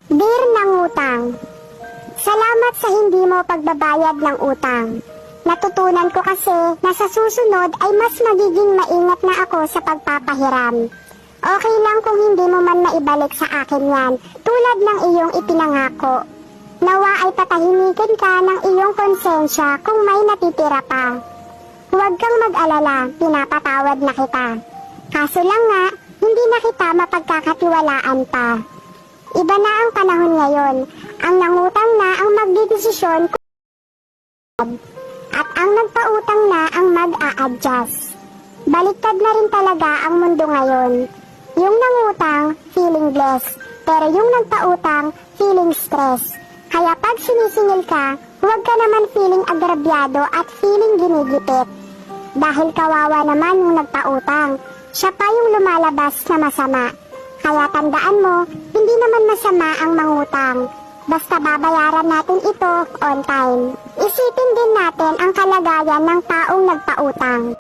Dear nangutang, salamat sa hindi mo pagbabayad ng utang. Natutunan ko kasi na sa susunod ay mas magiging maingat na ako sa pagpapahiram. Okay lang kung hindi mo man maibalik sa akin yan, tulad ng iyong ipinangako. Nawa ay patahimikin ka ng iyong konsensya kung may natitira pa. Huwag kang mag-alala, pinapatawad na kita. Kaso lang nga, hindi na kita mapagkakatiwalaan pa. Iba na ang panahon ngayon. Ang nangutang na ang magdidesisyon at ang nagpautang na ang mag-a-adjust. Baliktad na rin talaga ang mundo ngayon. Yung nangutang, feeling blessed. Pero yung nagpautang, feeling stress. Kaya pag sinisingil ka, huwag ka naman feeling agrabyado at feeling ginigipit. Dahil kawawa naman yung nagpautang, siya pa yung lumalabas na masama. Kaya tandaan mo, hindi naman masama ang mangutang. Basta babayaran natin ito on time. Isipin din natin ang kalagayan ng taong nagpautang.